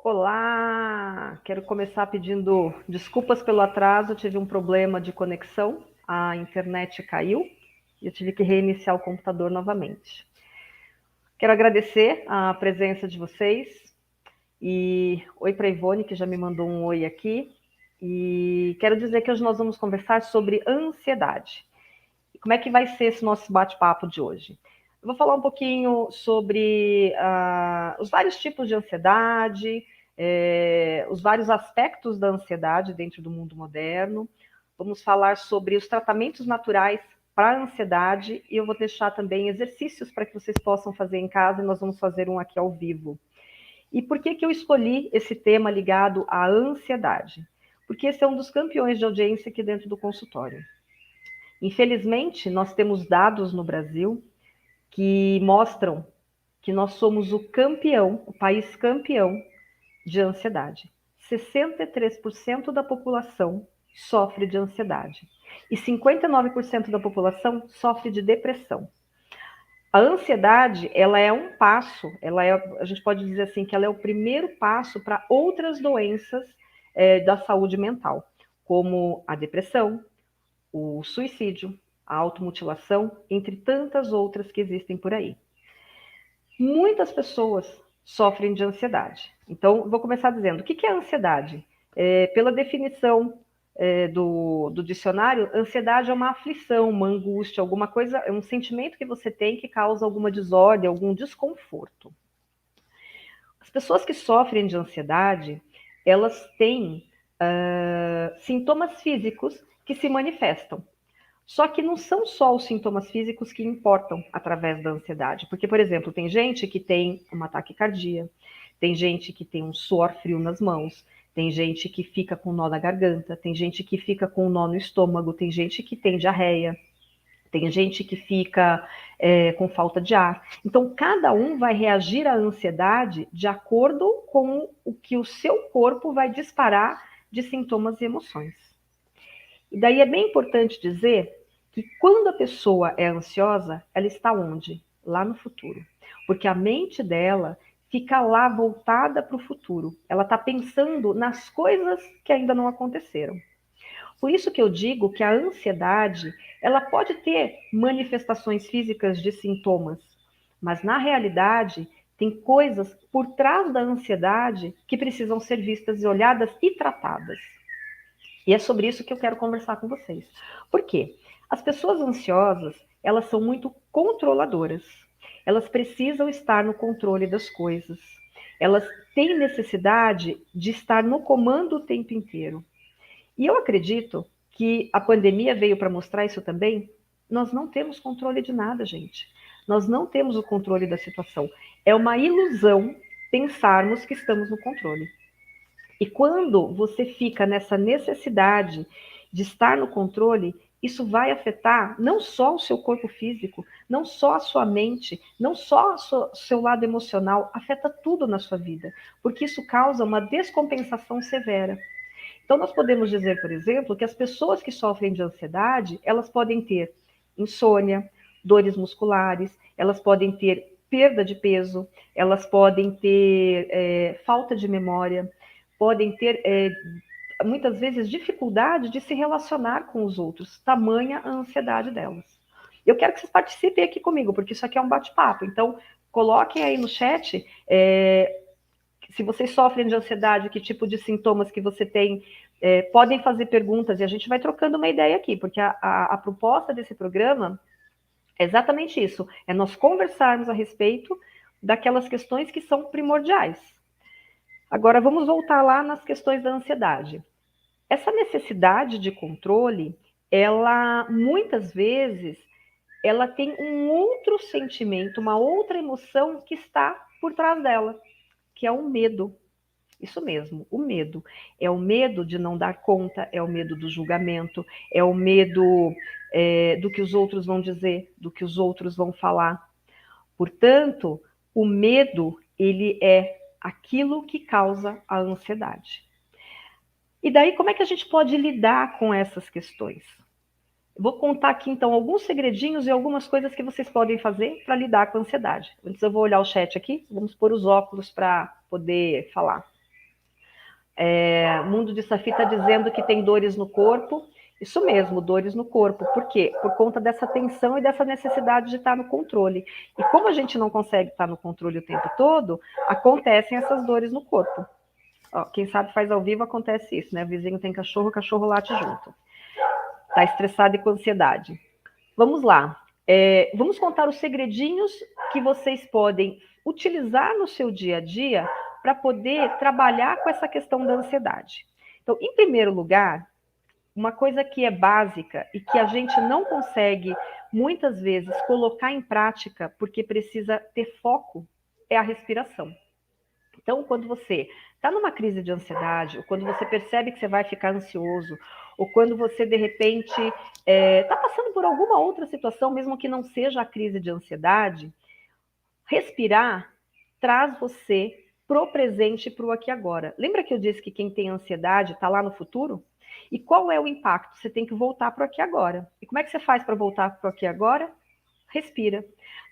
Olá! Quero começar pedindo desculpas pelo atraso. Eu tive um problema de conexão, a internet caiu e eu tive que reiniciar o computador novamente. Quero agradecer a presença de vocês e oi para a Ivone, que já me mandou um oi aqui. E quero dizer que hoje nós vamos conversar sobre ansiedade. E como é que vai ser esse nosso bate-papo de hoje? Eu vou falar um pouquinho sobre os vários tipos de ansiedade, os vários aspectos da ansiedade dentro do mundo moderno. Vamos falar sobre os tratamentos naturais para a ansiedade e eu vou deixar também exercícios para que vocês possam fazer em casa e nós vamos fazer um aqui ao vivo. E por que eu escolhi esse tema ligado à ansiedade? Porque esse é um dos campeões de audiência aqui dentro do consultório. Infelizmente, nós temos dados no Brasil que mostram que nós somos o campeão, o país campeão de ansiedade. 63% da população sofre de ansiedade e 59% da população sofre de depressão. A ansiedade, ela é um passo, a gente pode dizer assim que ela é o primeiro passo para outras doenças da saúde mental, como a depressão, o suicídio, a automutilação, entre tantas outras que existem por aí. Muitas pessoas sofrem de ansiedade. Então, vou começar dizendo, o que é ansiedade? Pela definição do dicionário, ansiedade é uma aflição, uma angústia, alguma coisa, é um sentimento que você tem que causa alguma desordem, algum desconforto. As pessoas que sofrem de ansiedade, elas têm sintomas físicos que se manifestam. Só que não são só os sintomas físicos que importam através da ansiedade. Porque, por exemplo, tem gente que tem uma taquicardia, tem gente que tem um suor frio nas mãos, tem gente que fica com nó na garganta, tem gente que fica com nó no estômago, tem gente que tem diarreia, tem gente que fica com falta de ar. Então, cada um vai reagir à ansiedade de acordo com o que o seu corpo vai disparar de sintomas e emoções. E daí é bem importante dizer que quando a pessoa é ansiosa, ela está onde? Lá no futuro. Porque a mente dela fica lá voltada para o futuro. Ela está pensando nas coisas que ainda não aconteceram. Por isso que eu digo que a ansiedade, ela pode ter manifestações físicas de sintomas, mas na realidade tem coisas por trás da ansiedade que precisam ser vistas e olhadas e tratadas. E é sobre isso que eu quero conversar com vocês. Por quê? As pessoas ansiosas, elas são muito controladoras. Elas precisam estar no controle das coisas. Elas têm necessidade de estar no comando o tempo inteiro. E eu acredito que a pandemia veio para mostrar isso também. Nós não temos controle de nada, gente. Nós não temos o controle da situação. É uma ilusão pensarmos que estamos no controle. E quando você fica nessa necessidade de estar no controle, isso vai afetar não só o seu corpo físico, não só a sua mente, não só o seu lado emocional, afeta tudo na sua vida, porque isso causa uma descompensação severa. Então, nós podemos dizer, por exemplo, que as pessoas que sofrem de ansiedade, elas podem ter insônia, dores musculares, elas podem ter perda de peso, elas podem ter falta de memória, podem ter muitas vezes dificuldade de se relacionar com os outros, tamanha a ansiedade delas. Eu quero que vocês participem aqui comigo, porque isso aqui é um bate-papo. Então, coloquem aí no chat se vocês sofrem de ansiedade, que tipo de sintomas que você tem, podem fazer perguntas e a gente vai trocando uma ideia aqui, porque a proposta desse programa é exatamente isso, é nós conversarmos a respeito daquelas questões que são primordiais. Agora, vamos voltar lá nas questões da ansiedade. Essa necessidade de controle, ela muitas vezes, ela tem um outro sentimento, uma outra emoção que está por trás dela, que é o medo. Isso mesmo, o medo. É o medo de não dar conta, é o medo do julgamento, é o medo do que os outros vão dizer, do que os outros vão falar. Portanto, o medo, ele é aquilo que causa a ansiedade. E daí, como é que a gente pode lidar com essas questões? Vou contar aqui, então, alguns segredinhos e algumas coisas que vocês podem fazer para lidar com a ansiedade. Antes eu vou olhar o chat aqui, vamos pôr os óculos para poder falar. Mundo de Safi está dizendo que tem dores no corpo. Isso mesmo, dores no corpo. Por quê? Por conta dessa tensão e dessa necessidade de estar no controle. E como a gente não consegue estar no controle o tempo todo, acontecem essas dores no corpo. Ó, quem sabe faz ao vivo, acontece isso, né? O vizinho tem cachorro, o cachorro late junto. Está estressado e com ansiedade. Vamos lá. Vamos contar os segredinhos que vocês podem utilizar no seu dia a dia para poder trabalhar com essa questão da ansiedade. Então, em primeiro lugar, uma coisa que é básica e que a gente não consegue, muitas vezes, colocar em prática porque precisa ter foco, é a respiração. Então, quando você está numa crise de ansiedade, ou quando você percebe que você vai ficar ansioso, ou quando você, de repente, está passando por alguma outra situação, mesmo que não seja a crise de ansiedade, respirar traz você pro presente e pro aqui e agora. Lembra que eu disse que quem tem ansiedade está lá no futuro? E qual é o impacto? Você tem que voltar pro aqui e agora. E como é que você faz para voltar pro aqui e agora? Respira.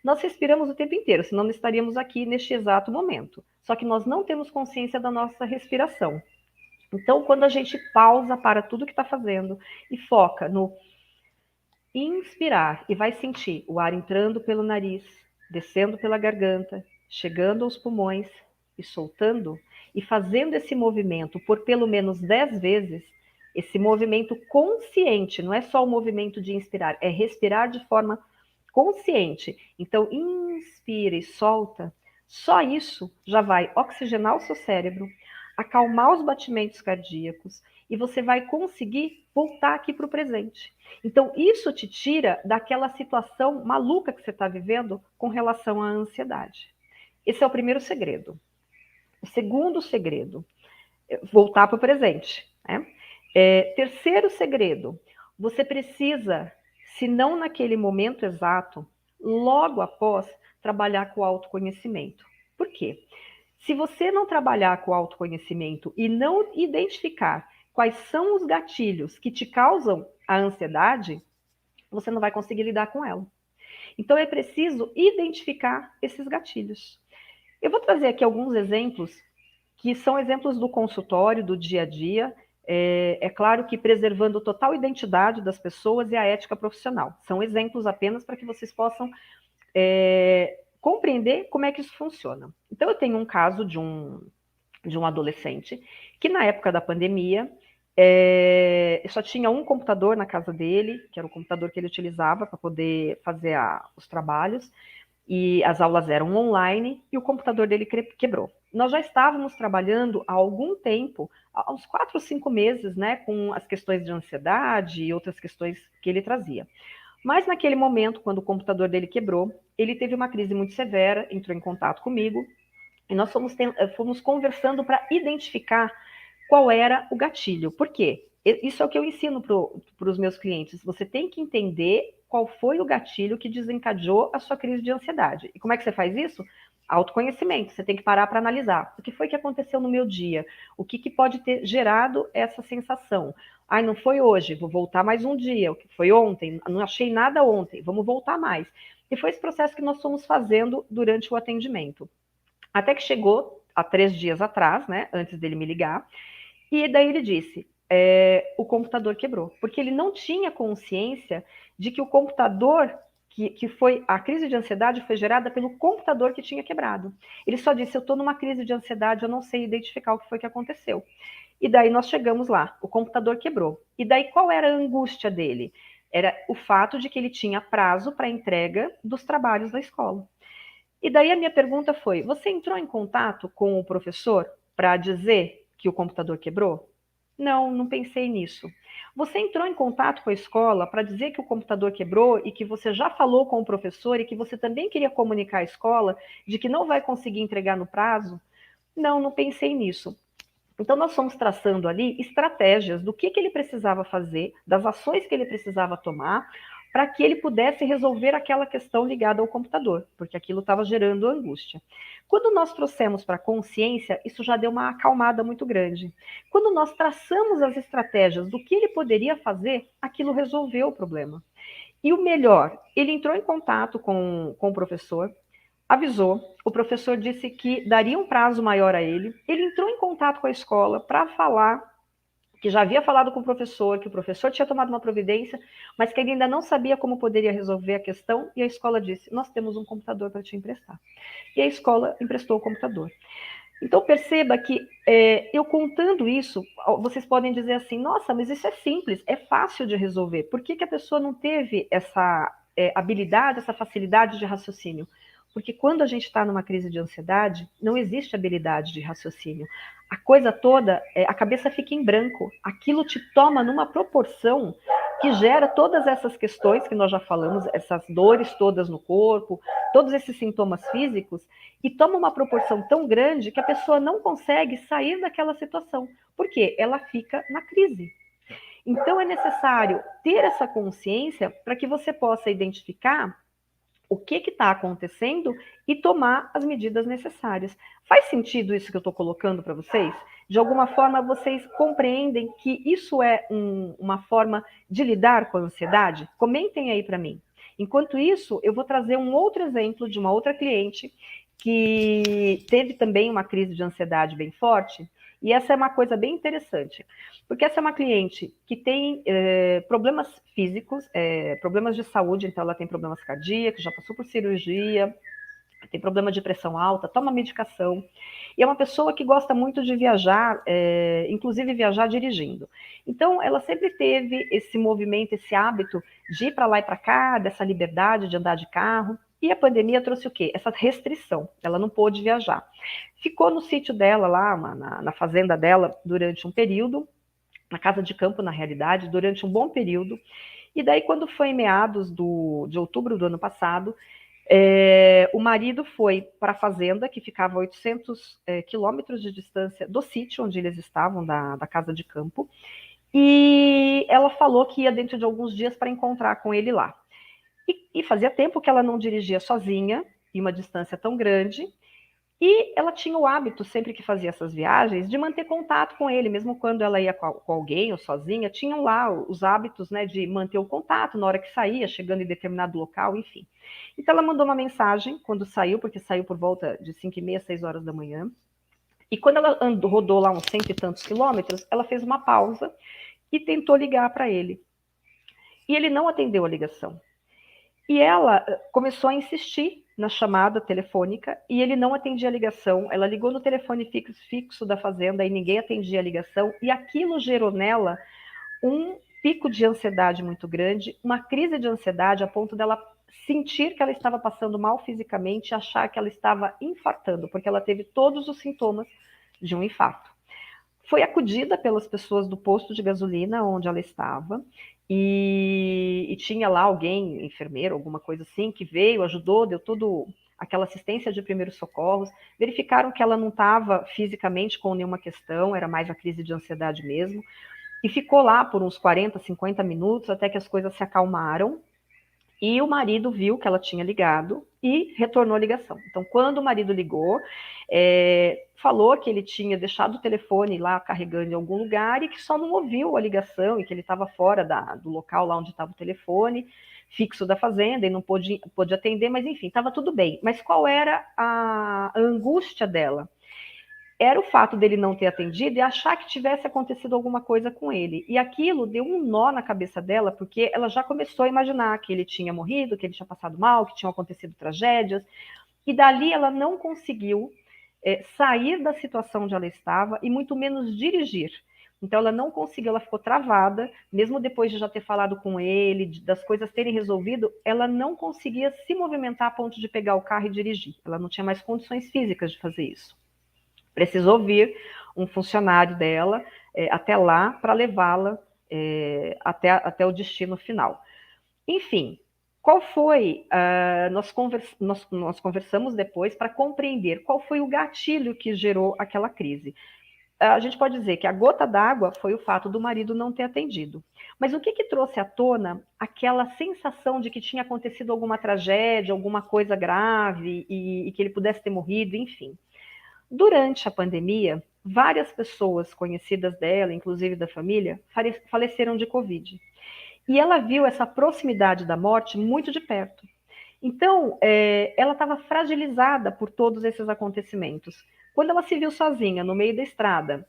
Nós respiramos o tempo inteiro, senão não estaríamos aqui neste exato momento. Só que nós não temos consciência da nossa respiração. Então, quando a gente pausa para tudo que está fazendo e foca no inspirar e vai sentir o ar entrando pelo nariz, descendo pela garganta, chegando aos pulmões e soltando, e fazendo esse movimento por pelo menos 10 vezes, esse movimento consciente, não é só o movimento de inspirar, é respirar de forma consciente. Então, inspira e solta, só isso já vai oxigenar o seu cérebro, acalmar os batimentos cardíacos, e você vai conseguir voltar aqui para o presente. Então, isso te tira daquela situação maluca que você está vivendo com relação à ansiedade. Esse é o primeiro segredo. O segundo segredo, voltar para o presente. Né? Terceiro segredo, você precisa, se não naquele momento exato, logo após, trabalhar com o autoconhecimento. Por quê? Se você não trabalhar com o autoconhecimento e não identificar quais são os gatilhos que te causam a ansiedade, você não vai conseguir lidar com ela. Então é preciso identificar esses gatilhos. Eu vou trazer aqui alguns exemplos que são exemplos do consultório, do dia a dia. É claro que preservando total identidade das pessoas e a ética profissional. São exemplos apenas para que vocês possam compreender como é que isso funciona. Então eu tenho um caso de um adolescente que na época da pandemia só tinha um computador na casa dele, que era o computador que ele utilizava para poder fazer os trabalhos, e as aulas eram online, e o computador dele quebrou. Nós já estávamos trabalhando há algum tempo, há uns 4 ou 5 meses, né, com as questões de ansiedade e outras questões que ele trazia. Mas naquele momento, quando o computador dele quebrou, ele teve uma crise muito severa, entrou em contato comigo, e nós fomos conversando para identificar qual era o gatilho. Por quê? Isso é o que eu ensino para os meus clientes. Você tem que entender qual foi o gatilho que desencadeou a sua crise de ansiedade. E como é que você faz isso? Autoconhecimento. Você tem que parar para analisar. O que foi que aconteceu no meu dia? O que pode ter gerado essa sensação? Ai, não foi hoje, vou voltar mais um dia. O que foi ontem? Não achei nada ontem, vamos voltar mais. E foi esse processo que nós fomos fazendo durante o atendimento. Até que chegou, há 3 dias atrás, né, antes dele me ligar, e daí ele disse, o computador quebrou, porque ele não tinha consciência de que o computador, que foi, a crise de ansiedade foi gerada pelo computador que tinha quebrado. Ele só disse, eu estou numa crise de ansiedade, eu não sei identificar o que foi que aconteceu. E daí nós chegamos lá, o computador quebrou. E daí qual era a angústia dele? Era o fato de que ele tinha prazo para entrega dos trabalhos da escola. E daí a minha pergunta foi, você entrou em contato com o professor para dizer que o computador quebrou? Não, não pensei nisso. Você entrou em contato com a escola para dizer que o computador quebrou e que você já falou com o professor e que você também queria comunicar à escola de que não vai conseguir entregar no prazo? Não, não pensei nisso. Então, nós fomos traçando ali estratégias do que ele precisava fazer, das ações que ele precisava tomar, para que ele pudesse resolver aquela questão ligada ao computador, porque aquilo estava gerando angústia. Quando nós trouxemos para a consciência, isso já deu uma acalmada muito grande. Quando nós traçamos as estratégias do que ele poderia fazer, aquilo resolveu o problema. E o melhor, ele entrou em contato com o professor, avisou, o professor disse que daria um prazo maior a ele, ele entrou em contato com a escola para falar que já havia falado com o professor, que o professor tinha tomado uma providência, mas que ele ainda não sabia como poderia resolver a questão, e a escola disse, nós temos um computador para te emprestar. E a escola emprestou o computador. Então perceba que eu contando isso, vocês podem dizer assim, nossa, mas isso é simples, é fácil de resolver. Por que a pessoa não teve essa habilidade, essa facilidade de raciocínio? Porque quando a gente está numa crise de ansiedade, não existe habilidade de raciocínio. A coisa toda, a cabeça fica em branco. Aquilo te toma numa proporção que gera todas essas questões que nós já falamos, essas dores todas no corpo, todos esses sintomas físicos, e toma uma proporção tão grande que a pessoa não consegue sair daquela situação. Por quê? Ela fica na crise. Então é necessário ter essa consciência para que você possa identificar o que está acontecendo e tomar as medidas necessárias. Faz sentido isso que eu estou colocando para vocês? De alguma forma, vocês compreendem que isso é uma forma de lidar com a ansiedade? Comentem aí para mim. Enquanto isso, eu vou trazer um outro exemplo de uma outra cliente que teve também uma crise de ansiedade bem forte, e essa é uma coisa bem interessante, porque essa é uma cliente que tem problemas físicos, problemas de saúde, então ela tem problemas cardíacos, já passou por cirurgia, tem problema de pressão alta, toma medicação, e é uma pessoa que gosta muito de viajar, inclusive viajar dirigindo. Então, ela sempre teve esse movimento, esse hábito de ir para lá e para cá, dessa liberdade de andar de carro, e a pandemia trouxe o quê? Essa restrição, ela não pôde viajar. Ficou no sítio dela, lá na fazenda dela, durante um período, na casa de campo, na realidade, durante um bom período, e daí, quando foi em meados de outubro do ano passado, o marido foi para a fazenda, que ficava a 800 quilômetros de distância do sítio onde eles estavam, da casa de campo, e ela falou que ia dentro de alguns dias para encontrar com ele lá. E fazia tempo que ela não dirigia sozinha, em uma distância tão grande, e ela tinha o hábito, sempre que fazia essas viagens, de manter contato com ele, mesmo quando ela ia com alguém ou sozinha, tinham lá os hábitos, né, de manter o contato na hora que saía, chegando em determinado local, enfim. Então ela mandou uma mensagem quando saiu, porque saiu por volta de 5h30, 6 horas da manhã, e quando ela rodou lá uns 100 e tantos quilômetros, ela fez uma pausa e tentou ligar para ele. E ele não atendeu a ligação. E ela começou a insistir na chamada telefônica e ele não atendia a ligação. Ela ligou no telefone fixo da fazenda e ninguém atendia a ligação. E aquilo gerou nela um pico de ansiedade muito grande, uma crise de ansiedade a ponto dela sentir que ela estava passando mal fisicamente e achar que ela estava infartando, porque ela teve todos os sintomas de um infarto. Foi acudida pelas pessoas do posto de gasolina onde ela estava, e tinha lá alguém, enfermeiro, alguma coisa assim, que veio, ajudou, deu toda aquela assistência de primeiros socorros, verificaram que ela não estava fisicamente com nenhuma questão, era mais a crise de ansiedade mesmo, e ficou lá por uns 40, 50 minutos, até que as coisas se acalmaram, e o marido viu que ela tinha ligado e retornou a ligação. Então, quando o marido ligou, falou que ele tinha deixado o telefone lá carregando em algum lugar e que só não ouviu a ligação e que ele estava fora do local lá onde estava o telefone fixo da fazenda e não pôde atender, mas enfim, estava tudo bem. Mas qual era a angústia dela? Era o fato dele não ter atendido e achar que tivesse acontecido alguma coisa com ele. E aquilo deu um nó na cabeça dela, porque ela já começou a imaginar que ele tinha morrido, que ele tinha passado mal, que tinham acontecido tragédias. E dali ela não conseguiu sair da situação onde ela estava e muito menos dirigir. Então ela não conseguiu, ela ficou travada, mesmo depois de já ter falado com ele, das coisas terem resolvido, ela não conseguia se movimentar a ponto de pegar o carro e dirigir. Ela não tinha mais condições físicas de fazer isso. Precisou vir um funcionário dela até lá para levá-la até o destino final. Enfim, qual foi? Nós conversamos depois para compreender qual foi o gatilho que gerou aquela crise. A gente pode dizer que a gota d'água foi o fato do marido não ter atendido. Mas o que trouxe à tona aquela sensação de que tinha acontecido alguma tragédia, alguma coisa grave e que ele pudesse ter morrido, enfim. Durante a pandemia, várias pessoas conhecidas dela, inclusive da família, faleceram de Covid. E ela viu essa proximidade da morte muito de perto. Então, ela estava fragilizada por todos esses acontecimentos. Quando ela se viu sozinha, no meio da estrada,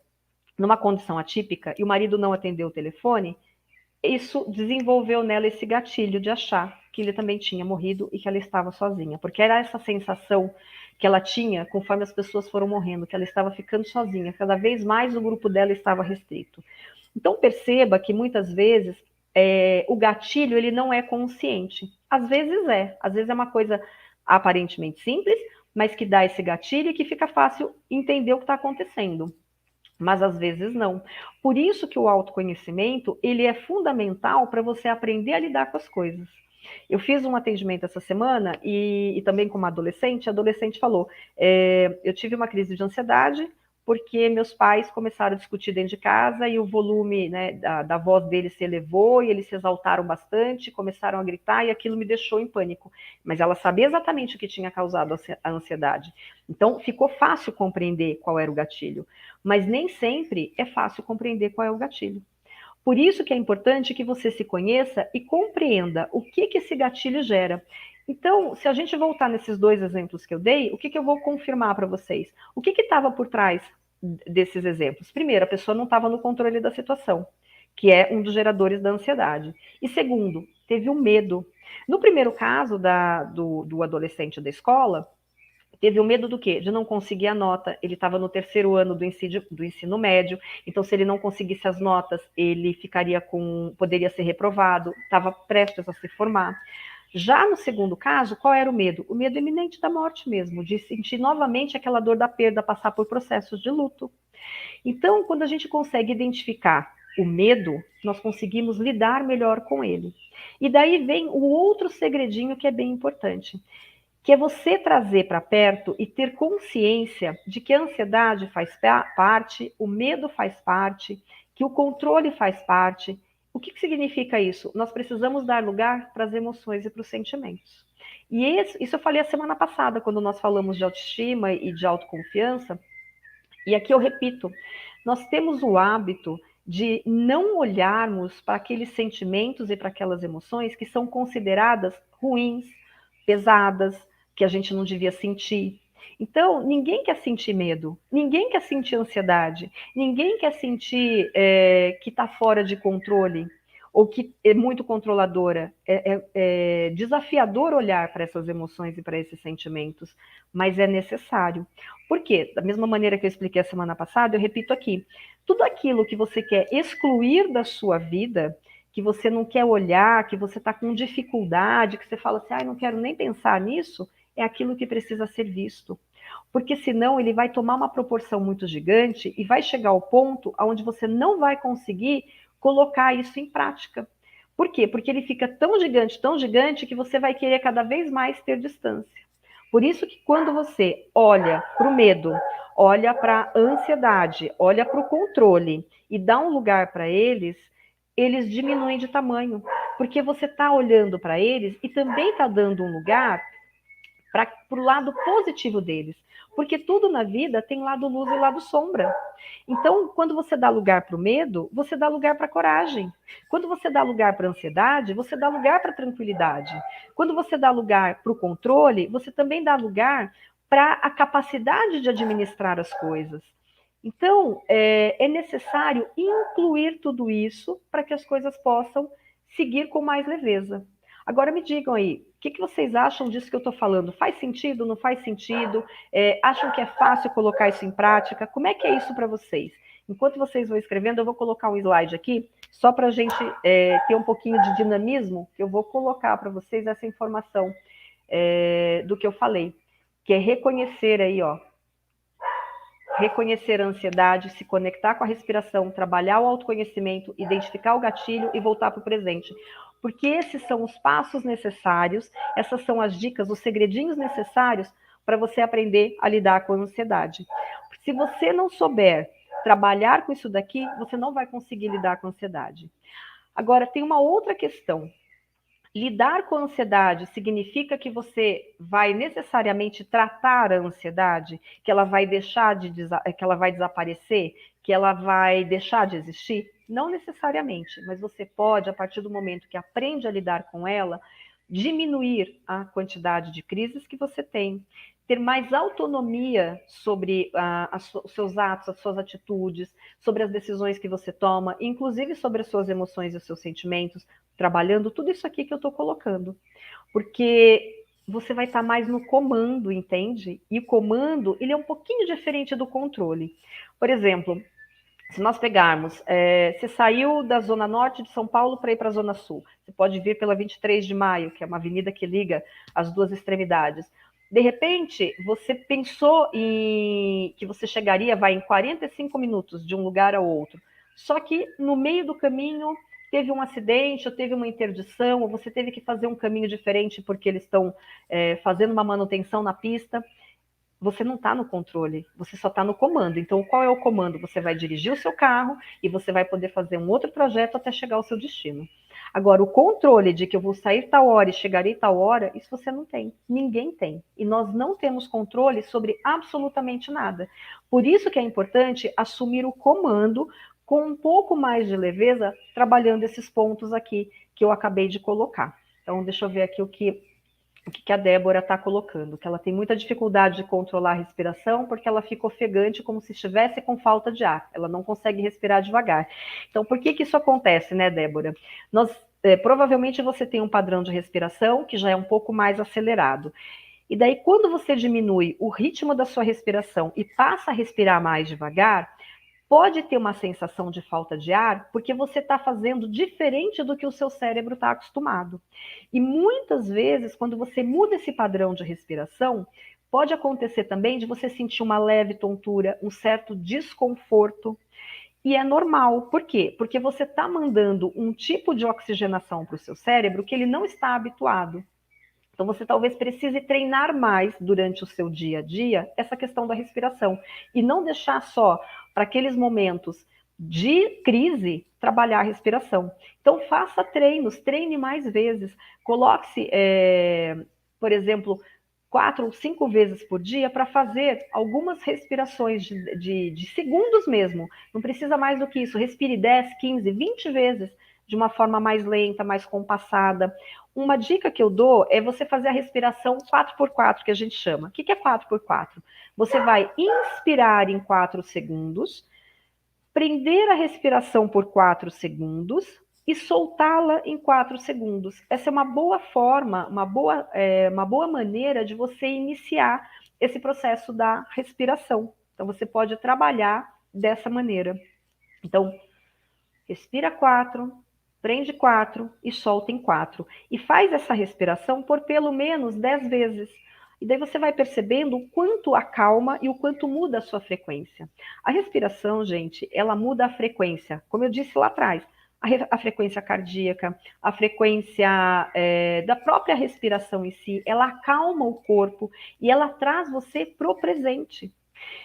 numa condição atípica, e o marido não atendeu o telefone, isso desenvolveu nela esse gatilho de achar que ele também tinha morrido e que ela estava sozinha, porque era essa sensação que ela tinha conforme as pessoas foram morrendo, que ela estava ficando sozinha, cada vez mais o grupo dela estava restrito. Então perceba que muitas vezes o gatilho ele não é consciente, às vezes é uma coisa aparentemente simples, mas que dá esse gatilho e que fica fácil entender o que está acontecendo, mas às vezes não. Por isso que o autoconhecimento, ele é fundamental para você aprender a lidar com as coisas. Eu fiz um atendimento essa semana e também com uma adolescente, a adolescente falou, eu tive uma crise de ansiedade porque meus pais começaram a discutir dentro de casa e o volume, né, da voz deles se elevou e eles se exaltaram bastante, começaram a gritar e aquilo me deixou em pânico. Mas ela sabia exatamente o que tinha causado a ansiedade. Então, ficou fácil compreender qual era o gatilho, mas nem sempre é fácil compreender qual é o gatilho. Por isso que é importante que você se conheça e compreenda o que esse gatilho gera. Então, se a gente voltar nesses dois exemplos que eu dei, o que eu vou confirmar para vocês? O que estava por trás desses exemplos? Primeiro, a pessoa não estava no controle da situação, que é um dos geradores da ansiedade. E segundo, teve o medo. No primeiro caso do adolescente da escola, teve o medo do quê? De não conseguir a nota. Ele estava no terceiro ano do ensino médio, então se ele não conseguisse as notas, ele poderia ser reprovado, estava prestes a se formar. Já no segundo caso, qual era o medo? O medo iminente da morte mesmo, de sentir novamente aquela dor da perda, passar por processos de luto. Então, quando a gente consegue identificar o medo, nós conseguimos lidar melhor com ele. E daí vem o outro segredinho que é bem importante, que é você trazer para perto e ter consciência de que a ansiedade faz parte, o medo faz parte, que o controle faz parte. O que significa isso? Nós precisamos dar lugar para as emoções e para os sentimentos. E isso eu falei a semana passada, quando nós falamos de autoestima e de autoconfiança, e aqui eu repito, nós temos o hábito de não olharmos para aqueles sentimentos e para aquelas emoções que são consideradas ruins, pesadas, que a gente não devia sentir. Então, ninguém quer sentir medo, ninguém quer sentir ansiedade, ninguém quer sentir que está fora de controle ou que é muito controladora. É desafiador olhar para essas emoções e para esses sentimentos, mas é necessário. Por quê? Da mesma maneira que eu expliquei a semana passada, eu repito aqui. Tudo aquilo que você quer excluir da sua vida, que você não quer olhar, que você está com dificuldade, que você fala assim, não quero nem pensar nisso, é aquilo que precisa ser visto. Porque senão ele vai tomar uma proporção muito gigante e vai chegar ao ponto onde você não vai conseguir colocar isso em prática. Por quê? Porque ele fica tão gigante, que você vai querer cada vez mais ter distância. Por isso que quando você olha para o medo, olha para a ansiedade, olha para o controle e dá um lugar para eles diminuem de tamanho, porque você está olhando para eles e também está dando um lugar para o lado positivo deles, porque tudo na vida tem lado luz e lado sombra. Então, quando você dá lugar para o medo, você dá lugar para a coragem. Quando você dá lugar para a ansiedade, você dá lugar para a tranquilidade. Quando você dá lugar para o controle, você também dá lugar para a capacidade de administrar as coisas. Então, é necessário incluir tudo isso para que as coisas possam seguir com mais leveza. Agora me digam aí, o que vocês acham disso que eu estou falando? Faz sentido, não faz sentido? Acham que é fácil colocar isso em prática? Como é que é isso para vocês? Enquanto vocês vão escrevendo, eu vou colocar um slide aqui, só para a gente ter um pouquinho de dinamismo, que eu vou colocar para vocês essa informação do que eu falei, que é reconhecer aí, ó, reconhecer a ansiedade, se conectar com a respiração, trabalhar o autoconhecimento, identificar o gatilho e voltar para o presente. Porque esses são os passos necessários, essas são as dicas, os segredinhos necessários para você aprender a lidar com a ansiedade. Se você não souber trabalhar com isso daqui, você não vai conseguir lidar com a ansiedade. Agora, tem uma outra questão. Lidar com a ansiedade significa que você vai necessariamente tratar a ansiedade, que ela vai que ela vai desaparecer, que ela vai deixar de existir? Não necessariamente, mas você pode, a partir do momento que aprende a lidar com ela, diminuir a quantidade de crises que você tem, ter mais autonomia sobre os seus atos, as suas atitudes, sobre as decisões que você toma, inclusive sobre as suas emoções e os seus sentimentos, trabalhando tudo isso aqui que eu estou colocando. Porque você vai estar mais no comando, entende? E o comando, ele é um pouquinho diferente do controle. Por exemplo, se nós pegarmos, você saiu da Zona Norte de São Paulo para ir para a Zona Sul. Você pode vir pela 23 de Maio, que é uma avenida que liga as duas extremidades. De repente, você pensou que você chegaria, em 45 minutos de um lugar ao outro. Só que no meio do caminho teve um acidente, ou teve uma interdição, ou você teve que fazer um caminho diferente porque eles estão fazendo uma manutenção na pista. Você não está no controle, você só está no comando. Então, qual é o comando? Você vai dirigir o seu carro e você vai poder fazer um outro projeto até chegar ao seu destino. Agora, o controle de que eu vou sair tal hora e chegarei tal hora, isso você não tem. Ninguém tem. E nós não temos controle sobre absolutamente nada. Por isso que é importante assumir o comando com um pouco mais de leveza, trabalhando esses pontos aqui que eu acabei de colocar. Então, deixa eu ver aqui o que a Débora está colocando, que ela tem muita dificuldade de controlar a respiração porque ela fica ofegante como se estivesse com falta de ar, ela não consegue respirar devagar. Então, por que isso acontece, né, Débora? Provavelmente você tem um padrão de respiração que já é um pouco mais acelerado. E daí, quando você diminui o ritmo da sua respiração e passa a respirar mais devagar, pode ter uma sensação de falta de ar, porque você está fazendo diferente do que o seu cérebro está acostumado. E muitas vezes, quando você muda esse padrão de respiração, pode acontecer também de você sentir uma leve tontura, um certo desconforto. E é normal. Por quê? Porque você está mandando um tipo de oxigenação para o seu cérebro que ele não está habituado. Então, você talvez precise treinar mais durante o seu dia a dia essa questão da respiração. E não deixar só para aqueles momentos de crise trabalhar a respiração. Então, faça treinos, treine mais vezes. Coloque-se, por exemplo, 4 ou 5 vezes por dia para fazer algumas respirações de segundos mesmo. Não precisa mais do que isso. Respire 10, 15, 20 vezes de uma forma mais lenta, mais compassada. Uma dica que eu dou é você fazer a respiração 4x4, que a gente chama. O que é 4x4? Você vai inspirar em 4 segundos, prender a respiração por 4 segundos e soltá-la em 4 segundos. Essa é uma boa forma, uma boa maneira de você iniciar esse processo da respiração. Então, você pode trabalhar dessa maneira. Então, respira 4, prende 4 e solta em 4. E faz essa respiração por pelo menos 10 vezes. E daí você vai percebendo o quanto acalma e o quanto muda a sua frequência. A respiração, gente, ela muda a frequência. Como eu disse lá atrás, a frequência cardíaca, a frequência da própria respiração em si, ela acalma o corpo e ela traz você para o presente.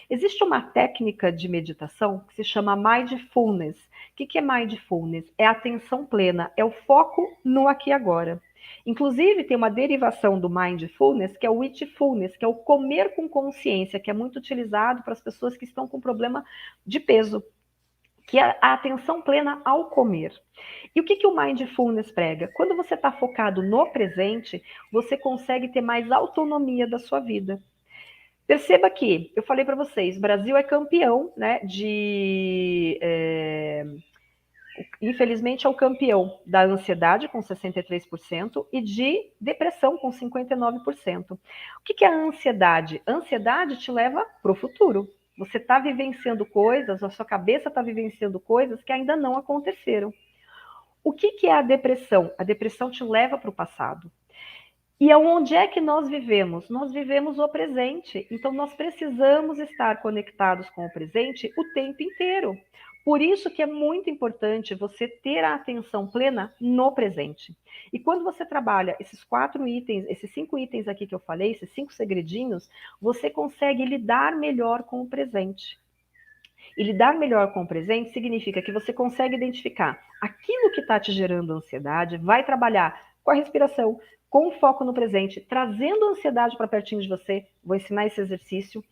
Existe uma técnica de meditação que se chama Mindfulness. O que é Mindfulness? É a atenção plena, é o foco no aqui e agora. Inclusive, tem uma derivação do Mindfulness, que é o Eatfulness, que é o comer com consciência, que é muito utilizado para as pessoas que estão com problema de peso, que é a atenção plena ao comer. E o que o Mindfulness prega? Quando você está focado no presente, você consegue ter mais autonomia da sua vida. Perceba que, eu falei para vocês, o Brasil é campeão, né, infelizmente é o campeão da ansiedade com 63% e de depressão com 59%. O que é a ansiedade? A ansiedade te leva para o futuro. Você está vivenciando coisas, a sua cabeça está vivenciando coisas que ainda não aconteceram. O que é a depressão? A depressão te leva para o passado. E onde é que nós vivemos? Nós vivemos o presente. Então, nós precisamos estar conectados com o presente o tempo inteiro. Por isso que é muito importante você ter a atenção plena no presente. E quando você trabalha esses 4 itens, esses 5 itens aqui que eu falei, esses 5 segredinhos, você consegue lidar melhor com o presente. E lidar melhor com o presente significa que você consegue identificar aquilo que está te gerando ansiedade, vai trabalhar com a respiração, com foco no presente, trazendo a ansiedade para pertinho de você. Vou ensinar esse exercício.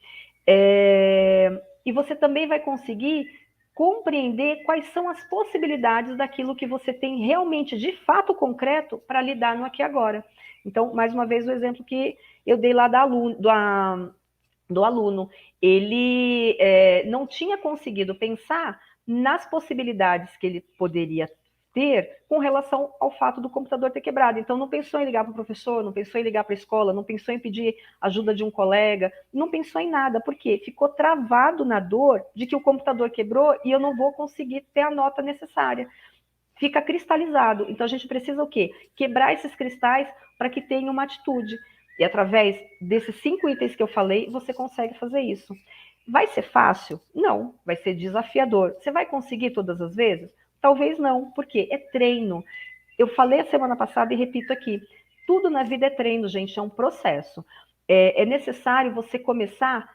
E você também vai conseguir compreender quais são as possibilidades daquilo que você tem realmente, de fato, concreto para lidar no aqui e agora. Então, mais uma vez, o exemplo que eu dei lá do aluno. Ele não tinha conseguido pensar nas possibilidades que ele poderia ter com relação ao fato do computador ter quebrado. Então, não pensou em ligar para o professor, não pensou em ligar para a escola, não pensou em pedir ajuda de um colega, não pensou em nada, porque ficou travado na dor de que o computador quebrou e eu não vou conseguir ter a nota necessária. Fica cristalizado. Então, a gente precisa o quê? Quebrar esses cristais para que tenha uma atitude. E através desses 5 itens que eu falei, você consegue fazer isso. Vai ser fácil? Não. Vai ser desafiador. Você vai conseguir todas as vezes? Talvez não, porque é treino. Eu falei a semana passada e repito aqui. Tudo na vida é treino, gente, é um processo. É necessário você começar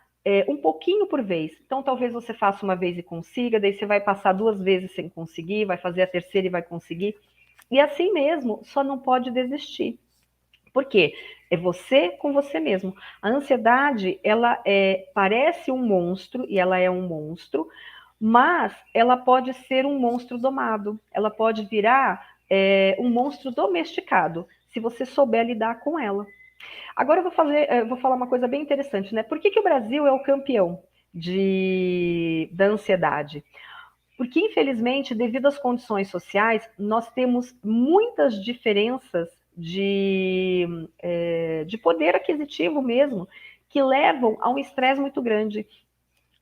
um pouquinho por vez. Então, talvez você faça uma vez e consiga, daí você vai passar 2 vezes sem conseguir, vai fazer a terceira e vai conseguir. E assim mesmo, só não pode desistir. Por quê? É você com você mesmo. A ansiedade, ela parece um monstro, e ela é um monstro, mas ela pode ser um monstro domado. Ela pode virar um monstro domesticado, se você souber lidar com ela. Agora eu vou falar uma coisa bem interessante, né? Por que o Brasil é o campeão da ansiedade? Porque, infelizmente, devido às condições sociais, nós temos muitas diferenças de poder aquisitivo mesmo, que levam a um estresse muito grande.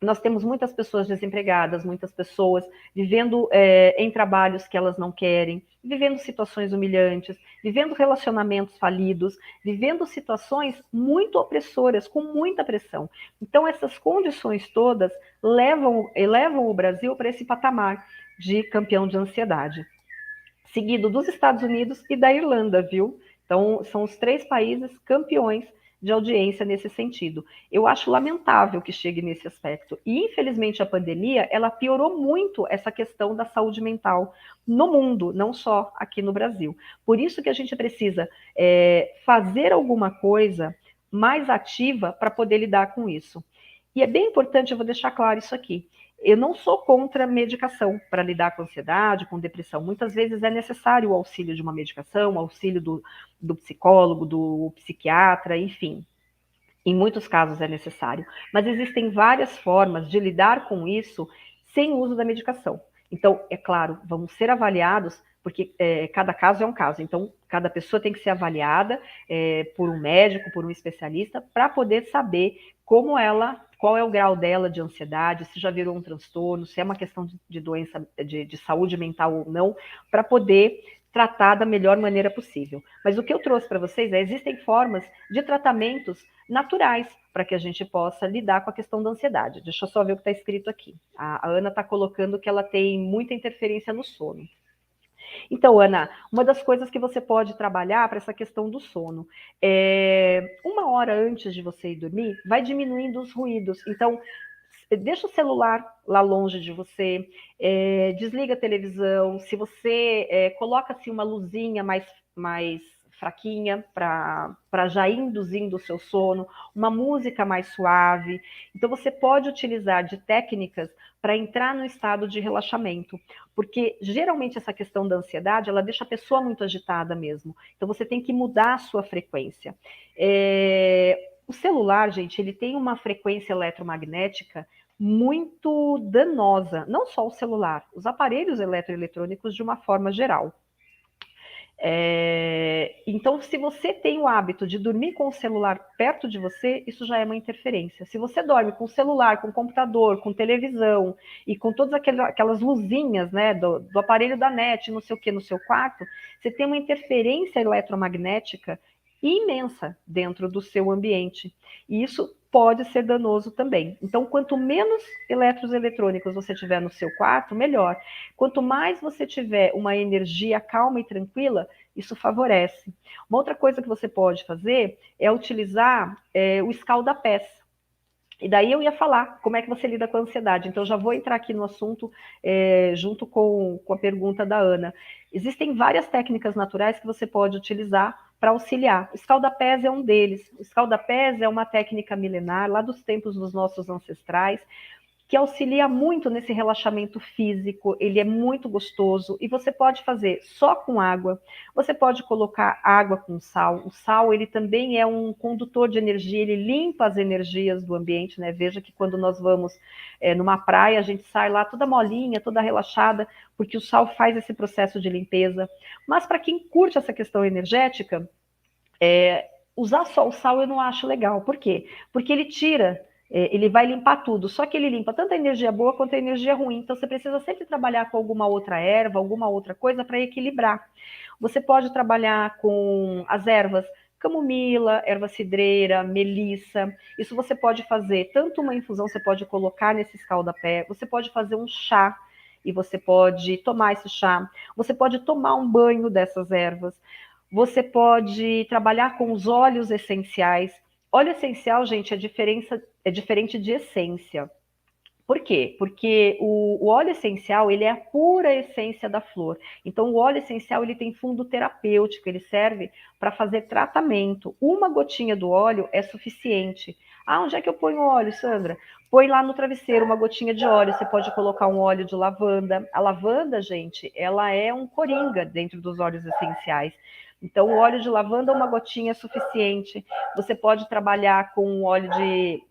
Nós temos muitas pessoas desempregadas, muitas pessoas vivendo em trabalhos que elas não querem, vivendo situações humilhantes, vivendo relacionamentos falidos, vivendo situações muito opressoras, com muita pressão. Então, essas condições todas levam o Brasil para esse patamar de campeão de ansiedade, seguido dos Estados Unidos e da Irlanda, viu? Então, são os 3 países campeões de audiência nesse sentido. Eu acho lamentável que chegue nesse aspecto. E, infelizmente, a pandemia, ela piorou muito essa questão da saúde mental no mundo, não só aqui no Brasil. Por isso que a gente precisa fazer alguma coisa mais ativa para poder lidar com isso. E é bem importante, eu vou deixar claro isso aqui. Eu não sou contra medicação para lidar com ansiedade, com depressão. Muitas vezes é necessário o auxílio de uma medicação, o auxílio do psicólogo, do psiquiatra, enfim. Em muitos casos é necessário. Mas existem várias formas de lidar com isso sem o uso da medicação. Então, é claro, vamos ser avaliados, porque cada caso é um caso. Então, cada pessoa tem que ser avaliada por um médico, por um especialista, para poder saber qual é o grau dela de ansiedade, se já virou um transtorno, se é uma questão de doença, de saúde mental ou não, para poder tratar da melhor maneira possível. Mas o que eu trouxe para vocês existem formas de tratamentos naturais para que a gente possa lidar com a questão da ansiedade. Deixa eu só ver o que está escrito aqui. A Ana está colocando que ela tem muita interferência no sono. Então, Ana, uma das coisas que você pode trabalhar para essa questão do sono, 1 hora antes de você ir dormir, vai diminuindo os ruídos. Então, deixa o celular lá longe de você, desliga a televisão, se você coloca assim uma luzinha mais fraquinha para já ir induzindo o seu sono, uma música mais suave. Então você pode utilizar de técnicas para entrar no estado de relaxamento, porque geralmente essa questão da ansiedade, ela deixa a pessoa muito agitada mesmo. Então você tem que mudar a sua frequência. O celular, gente, ele tem uma frequência eletromagnética muito danosa, não só o celular, os aparelhos eletroeletrônicos de uma forma geral. Então, se você tem o hábito de dormir com o celular perto de você, isso já é uma interferência. Se você dorme com o celular, com o computador, com televisão e com todas aquelas luzinhas, né, do aparelho da net, não sei o que, no seu quarto, você tem uma interferência eletromagnética imensa dentro do seu ambiente. E isso pode ser danoso também. Então, quanto menos eletrônicos você tiver no seu quarto, melhor. Quanto mais você tiver uma energia calma e tranquila, isso favorece. Uma outra coisa que você pode fazer é utilizar o escalda-pés. E daí eu ia falar como é que você lida com a ansiedade. Então, já vou entrar aqui no assunto junto com a pergunta da Ana. Existem várias técnicas naturais que você pode utilizar para auxiliar. O escalda-pés é um deles. O escalda-pés é uma técnica milenar, lá dos tempos dos nossos ancestrais, que auxilia muito nesse relaxamento físico, ele é muito gostoso e você pode fazer só com água, você pode colocar água com sal, o sal ele também é um condutor de energia, ele limpa as energias do ambiente, né? Veja que quando nós vamos numa praia, a gente sai lá toda molinha, toda relaxada, porque o sal faz esse processo de limpeza, mas para quem curte essa questão energética, usar só o sal eu não acho legal. Por quê? Porque ele tira, ele vai limpar tudo, só que ele limpa tanto a energia boa quanto a energia ruim. Então você precisa sempre trabalhar com alguma outra erva, alguma outra coisa para equilibrar. Você pode trabalhar com as ervas camomila, erva cidreira, melissa. Isso você pode fazer tanto uma infusão, você pode colocar nesse escaldapé, você pode fazer um chá e você pode tomar esse chá. Você pode tomar um banho dessas ervas. Você pode trabalhar com os óleos essenciais. Óleo essencial, gente, é diferente de essência. Por quê? Porque o óleo essencial, ele é a pura essência da flor. Então, o óleo essencial, ele tem fundo terapêutico, ele serve para fazer tratamento. Uma gotinha do óleo é suficiente. Ah, onde é que eu ponho óleo, Sandra? Põe lá no travesseiro uma gotinha de óleo. Você pode colocar um óleo de lavanda. A lavanda, gente, ela é um coringa dentro dos óleos essenciais. Então, o óleo de lavanda, uma gotinha é suficiente. Você pode trabalhar com óleo de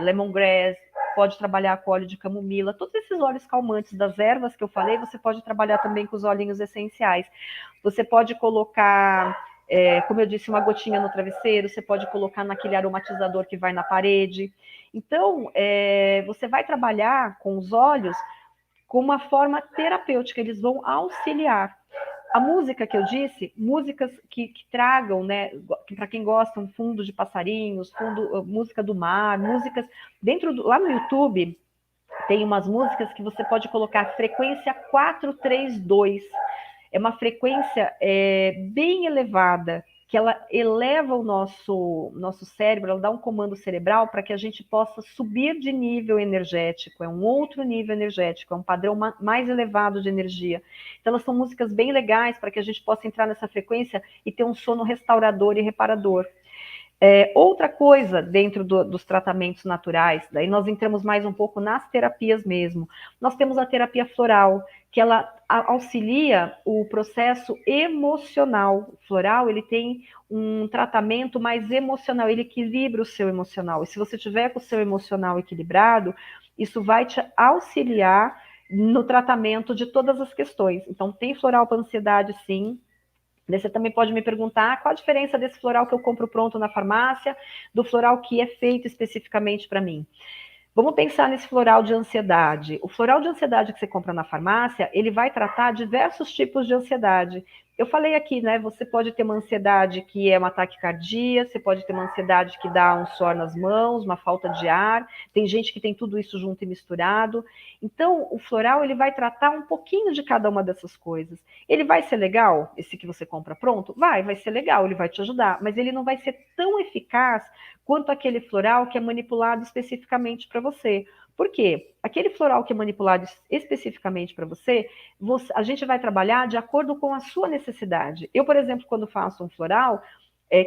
lemongrass, pode trabalhar com óleo de camomila, todos esses óleos calmantes das ervas que eu falei, você pode trabalhar também com os olhinhos essenciais. Você pode colocar, como eu disse, uma gotinha no travesseiro, você pode colocar naquele aromatizador que vai na parede. Então, você vai trabalhar com os óleos com uma forma terapêutica, eles vão auxiliar. A música que eu disse, músicas que tragam, né, para quem gosta, um fundo de passarinhos, música do mar, músicas lá no YouTube tem umas músicas que você pode colocar frequência 432. É uma frequência bem elevada, que ela eleva o nosso cérebro, ela dá um comando cerebral para que a gente possa subir de nível energético, é um outro nível energético, é um padrão mais elevado de energia. Então, elas são músicas bem legais para que a gente possa entrar nessa frequência e ter um sono restaurador e reparador. Outra coisa dentro dos tratamentos naturais, daí nós entramos mais um pouco nas terapias mesmo. Nós temos a terapia floral, que ela auxilia o processo emocional. O floral, ele tem um tratamento mais emocional, ele equilibra o seu emocional. E se você tiver com o seu emocional equilibrado, isso vai te auxiliar no tratamento de todas as questões. Então, tem floral para ansiedade, sim. Você também pode me perguntar qual a diferença desse floral que eu compro pronto na farmácia do floral que é feito especificamente para mim. Vamos pensar nesse floral de ansiedade. O floral de ansiedade que você compra na farmácia, ele vai tratar diversos tipos de ansiedade. Eu falei aqui, né? Você pode ter uma ansiedade que é uma taquicardia, você pode ter uma ansiedade que dá um suor nas mãos, uma falta de ar. Tem gente que tem tudo isso junto e misturado. Então, o floral, ele vai tratar um pouquinho de cada uma dessas coisas. Ele vai ser legal, esse que você compra pronto? Vai ser legal, ele vai te ajudar, mas ele não vai ser tão eficaz quanto aquele floral que é manipulado especificamente para você. Por quê? Aquele floral que é manipulado especificamente para você, a gente vai trabalhar de acordo com a sua necessidade. Eu, por exemplo, quando faço um floral,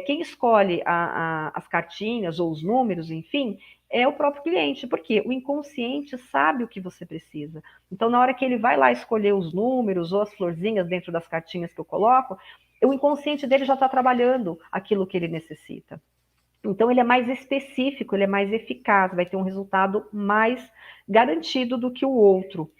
quem escolhe as cartinhas ou os números, enfim, é o próprio cliente, porque o inconsciente sabe o que você precisa. Então, na hora que ele vai lá escolher os números ou as florzinhas dentro das cartinhas que eu coloco, o inconsciente dele já está trabalhando aquilo que ele necessita. Então, ele é mais específico, ele é mais eficaz, vai ter um resultado mais garantido do que o outro.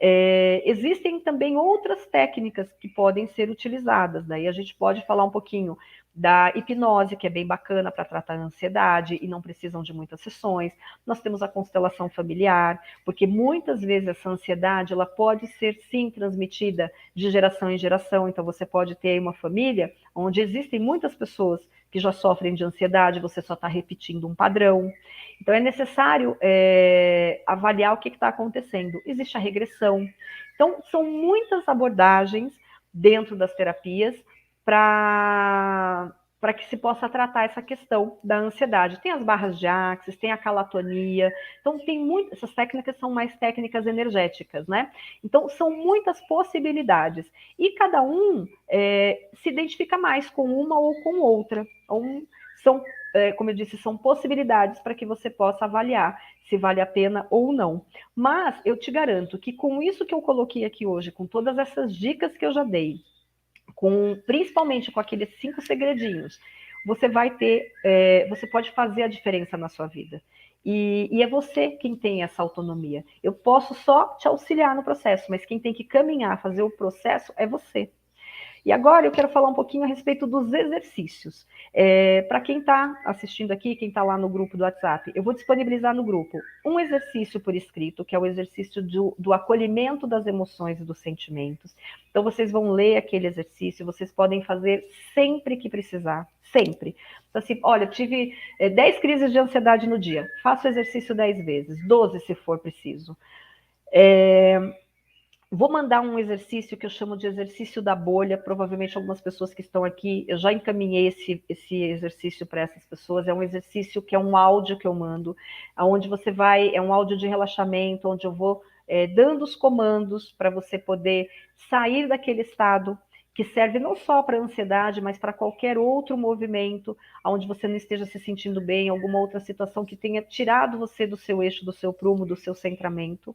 Existem também outras técnicas que podem ser utilizadas, daí a gente pode falar um pouquinho da hipnose, que é bem bacana para tratar a ansiedade e não precisam de muitas sessões. Nós temos a constelação familiar, porque muitas vezes essa ansiedade ela pode ser sim transmitida de geração em geração, então você pode ter uma família onde existem muitas pessoas que já sofrem de ansiedade, você só está repetindo um padrão. Então, é necessário avaliar o que está acontecendo. Existe a regressão. Então, são muitas abordagens dentro das terapias para que se possa tratar essa questão da ansiedade. Tem as barras de Axis, tem a calatonia. Então, essas técnicas são mais técnicas energéticas, né? Então, são muitas possibilidades. E cada um se identifica mais com uma ou com outra. Então, são como eu disse, são possibilidades para que você possa avaliar se vale a pena ou não. Mas eu te garanto que com isso que eu coloquei aqui hoje, com todas essas dicas que eu já dei, principalmente com aqueles 5 segredinhos, você vai ter, você pode fazer a diferença na sua vida. E é você quem tem essa autonomia. Eu posso só te auxiliar no processo, mas quem tem que caminhar, fazer o processo é você. E agora eu quero falar um pouquinho a respeito dos exercícios. Para quem está assistindo aqui, quem está lá no grupo do WhatsApp, eu vou disponibilizar no grupo um exercício por escrito, que é o exercício do acolhimento das emoções e dos sentimentos. Então, vocês vão ler aquele exercício, vocês podem fazer sempre que precisar, sempre. Então, assim, olha, tive 10 crises de ansiedade no dia, faço o exercício 10 vezes, 12 se for preciso. Vou mandar um exercício que eu chamo de exercício da bolha. Provavelmente algumas pessoas que estão aqui, eu já encaminhei esse exercício para essas pessoas. É um exercício que é um áudio que eu mando, onde você vai, é um áudio de relaxamento, onde eu vou dando os comandos para você poder sair daquele estado que serve não só para a ansiedade, mas para qualquer outro movimento, onde você não esteja se sentindo bem, alguma outra situação que tenha tirado você do seu eixo, do seu prumo, do seu centramento.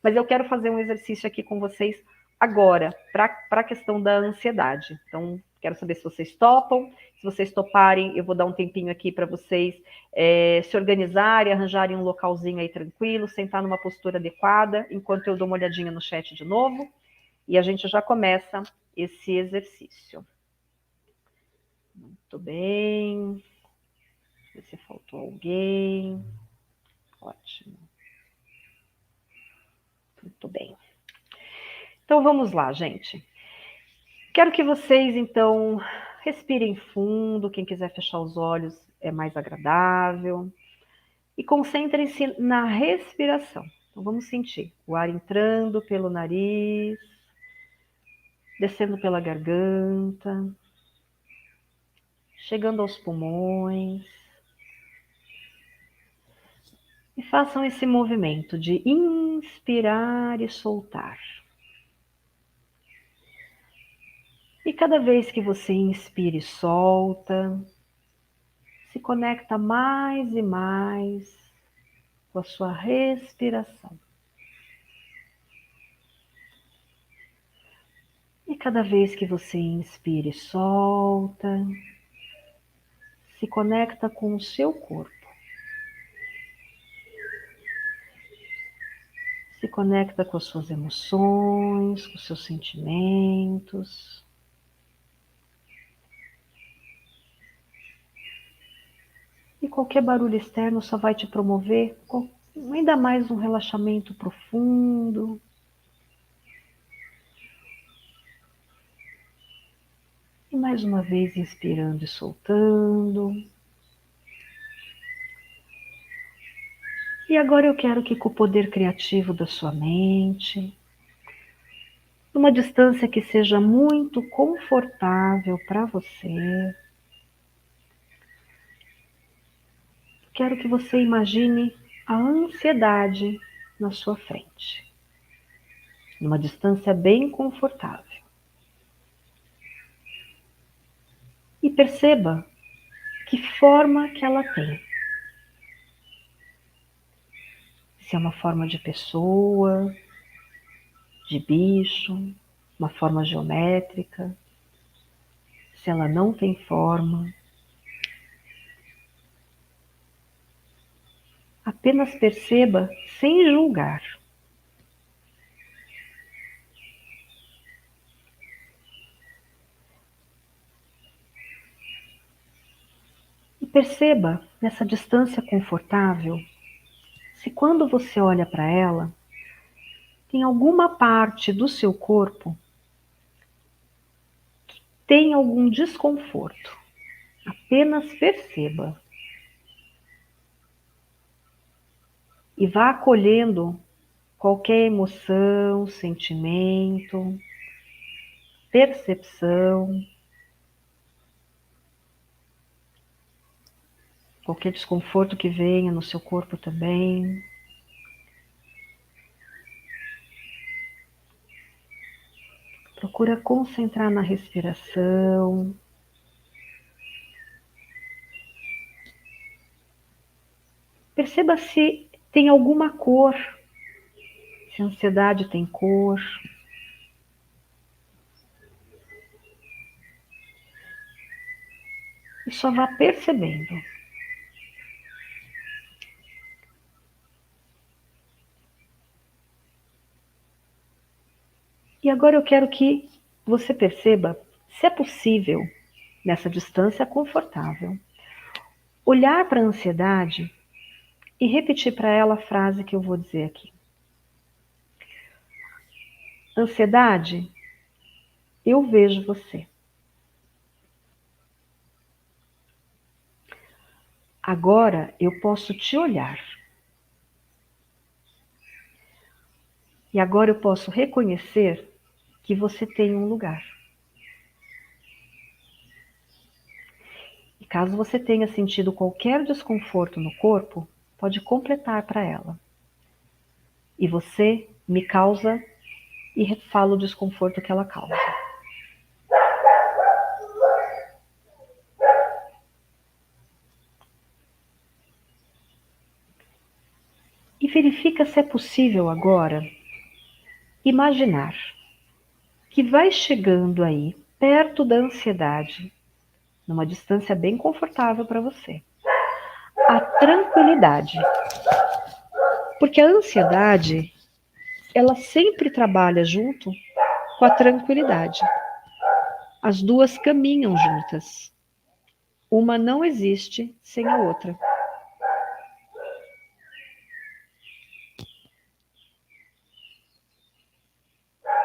Mas eu quero fazer um exercício aqui com vocês agora, para a questão da ansiedade. Então, quero saber se vocês topam. Se vocês toparem, eu vou dar um tempinho aqui para vocês se organizarem, arranjarem um localzinho aí tranquilo, sentar numa postura adequada, enquanto eu dou uma olhadinha no chat de novo. E a gente já começa esse exercício. Muito bem. Ver se faltou alguém. Ótimo. Muito bem. Então vamos lá, gente. Quero que vocês, então, respirem fundo. Quem quiser fechar os olhos é mais agradável. E concentrem-se na respiração. Então vamos sentir o ar entrando pelo nariz, descendo pela garganta, chegando aos pulmões. E façam esse movimento de inspirar e soltar. E cada vez que você inspira e solta, se conecta mais e mais com a sua respiração. E cada vez que você inspira e solta, se conecta com o seu corpo. Se conecta com as suas emoções, com os seus sentimentos. E qualquer barulho externo só vai te promover ainda mais um relaxamento profundo. E mais uma vez inspirando e soltando. E agora eu quero que com o poder criativo da sua mente, numa distância que seja muito confortável para você, quero que você imagine a ansiedade na sua frente, numa distância bem confortável. E perceba que forma que ela tem. Se é uma forma de pessoa, de bicho, uma forma geométrica, se ela não tem forma. Apenas perceba sem julgar. E perceba nessa distância confortável, se quando você olha para ela, tem alguma parte do seu corpo que tem algum desconforto. Apenas perceba. E vá acolhendo qualquer emoção, sentimento, percepção, qualquer desconforto que venha no seu corpo também. Procura concentrar na respiração. perceba se tem alguma cor, se a ansiedade tem cor. E só vá percebendo. E agora eu quero que você perceba, se é possível, nessa distância confortável, olhar para a ansiedade e repetir para ela a frase que eu vou dizer aqui. Ansiedade, eu vejo você. Agora eu posso te olhar. E agora eu posso reconhecer que você tem um lugar. E caso você tenha sentido qualquer desconforto no corpo, pode completar para ela. E você me causa e fala o desconforto que ela causa. E verifica se é possível agora imaginar que vai chegando aí, perto da ansiedade, numa distância bem confortável para você, a tranquilidade. Porque a ansiedade, ela sempre trabalha junto com a tranquilidade. As duas caminham juntas. Uma não existe sem a outra.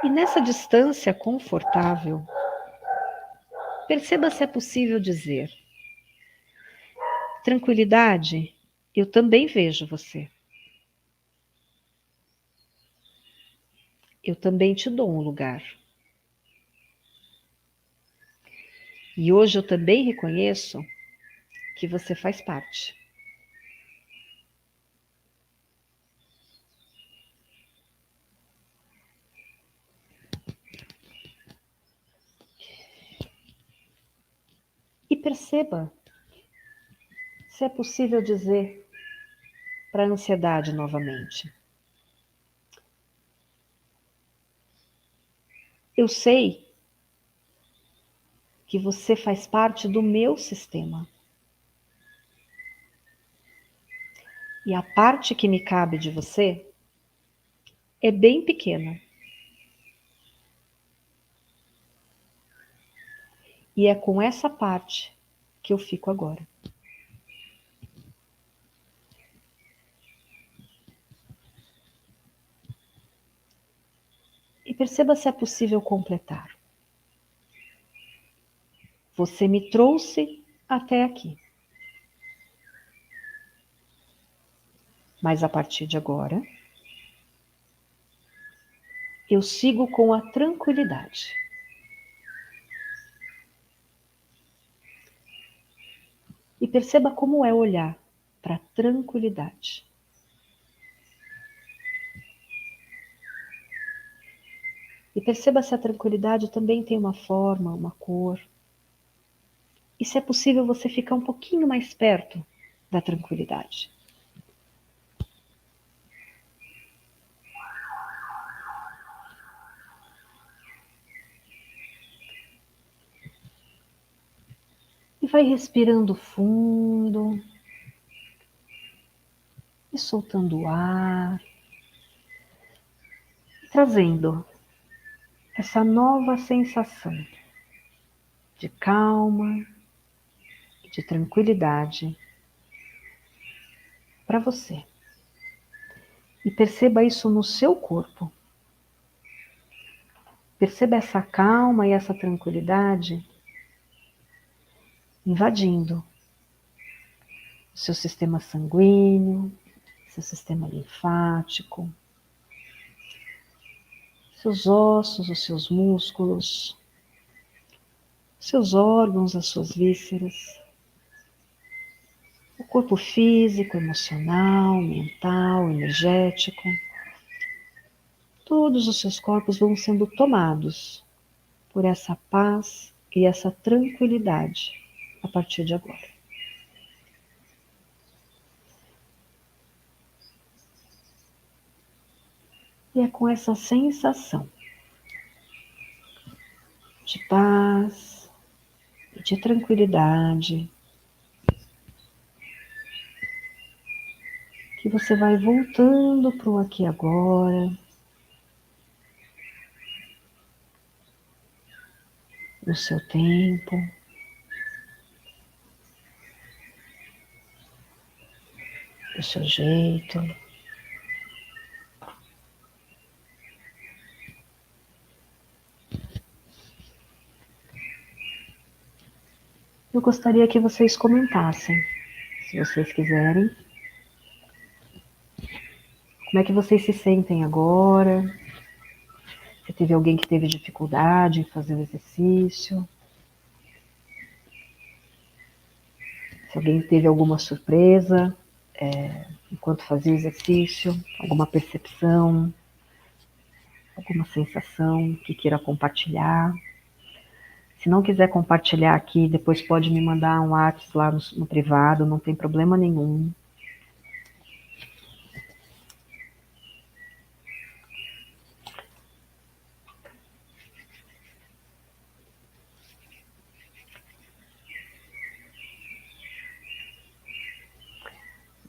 E nessa distância confortável, perceba se é possível dizer: tranquilidade, eu também vejo você. Eu também te dou um lugar. E hoje eu também reconheço que você faz parte. E perceba se é possível dizer para a ansiedade novamente: eu sei que você faz parte do meu sistema. E a parte que me cabe de você é bem pequena. E é com essa parte que eu fico agora. E perceba se é possível completar. Você me trouxe até aqui. Mas a partir de agora, eu sigo com a tranquilidade. E perceba como é olhar para a tranquilidade. E perceba se a tranquilidade também tem uma forma, uma cor. E se é possível você ficar um pouquinho mais perto da tranquilidade. E vai respirando fundo. E soltando o ar. E trazendo essa nova sensação de calma e de tranquilidade para você. E perceba isso no seu corpo. Perceba essa calma e essa tranquilidade invadindo o seu sistema sanguíneo, seu sistema linfático, seus ossos, os seus músculos, seus órgãos, as suas vísceras, o corpo físico, emocional, mental, energético. Todos os seus corpos vão sendo tomados por essa paz e essa tranquilidade a partir de agora. E é com essa sensação de paz e de tranquilidade que você vai voltando para o aqui e agora, no seu tempo, do seu jeito. Eu gostaria que vocês comentassem, se vocês quiserem, como é que vocês se sentem agora, se teve alguém que teve dificuldade em fazer o exercício, se alguém teve alguma surpresa enquanto fazia o exercício, alguma percepção, alguma sensação que queira compartilhar. Se não quiser compartilhar aqui, depois pode me mandar um WhatsApp lá no privado, não tem problema nenhum.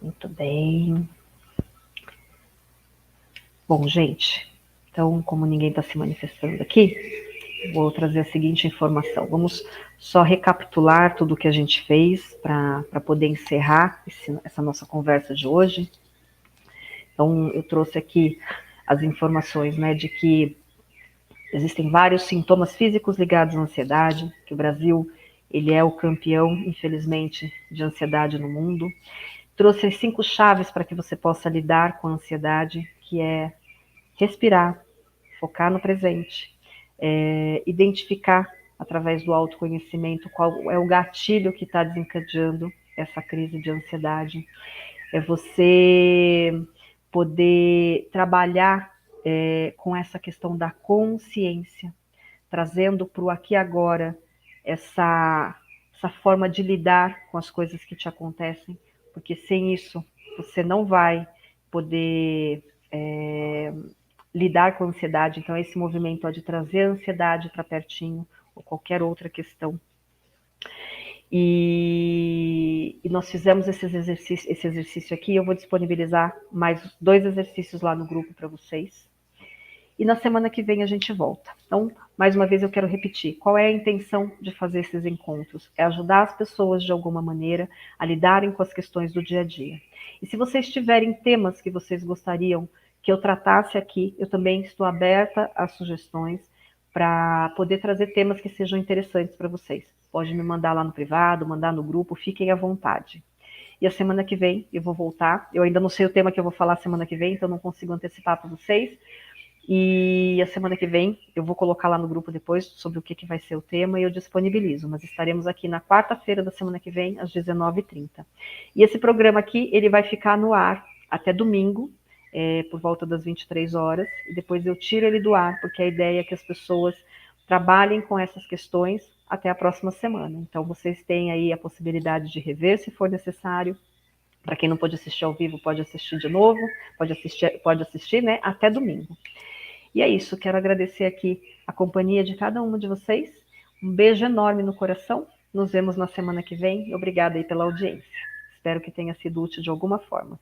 Muito bem. Bom, gente, então, como ninguém está se manifestando aqui, vou trazer a seguinte informação. Vamos só recapitular tudo o que a gente fez para poder encerrar essa nossa conversa de hoje. Então, eu trouxe aqui as informações, né, de que existem vários sintomas físicos ligados à ansiedade, que o Brasil, ele é o campeão, infelizmente, de ansiedade no mundo. Trouxe as 5 chaves para que você possa lidar com a ansiedade, que é respirar, focar no presente, identificar através do autoconhecimento qual é o gatilho que está desencadeando essa crise de ansiedade. É você poder trabalhar com essa questão da consciência, trazendo para o aqui e agora essa forma de lidar com as coisas que te acontecem, porque sem isso você não vai poder lidar com a ansiedade. Então esse movimento de trazer a ansiedade para pertinho, ou qualquer outra questão. E nós fizemos esse exercício aqui, eu vou disponibilizar mais 2 exercícios lá no grupo para vocês. E na semana que vem a gente volta. Então, mais uma vez eu quero repetir, qual é a intenção de fazer esses encontros? É ajudar as pessoas de alguma maneira a lidarem com as questões do dia a dia. E se vocês tiverem temas que vocês gostariam que eu tratasse aqui, eu também estou aberta a sugestões para poder trazer temas que sejam interessantes para vocês. Pode me mandar lá no privado, mandar no grupo, fiquem à vontade. E a semana que vem eu vou voltar. Eu ainda não sei o tema que eu vou falar semana que vem, então não consigo antecipar para vocês. E a semana que vem eu vou colocar lá no grupo depois sobre o que vai ser o tema e eu disponibilizo. Mas estaremos aqui na quarta-feira da semana que vem, às 19h30. E esse programa aqui, ele vai ficar no ar até domingo, por volta das 23 horas. E depois eu tiro ele do ar, porque a ideia é que as pessoas trabalhem com essas questões até a próxima semana. Então vocês têm aí a possibilidade de rever se for necessário. Para quem não pode assistir ao vivo, pode assistir de novo, pode assistir, né, até domingo. E é isso, quero agradecer aqui a companhia de cada uma de vocês. Um beijo enorme no coração. Nos vemos na semana que vem. Obrigada aí pela audiência. Espero que tenha sido útil de alguma forma.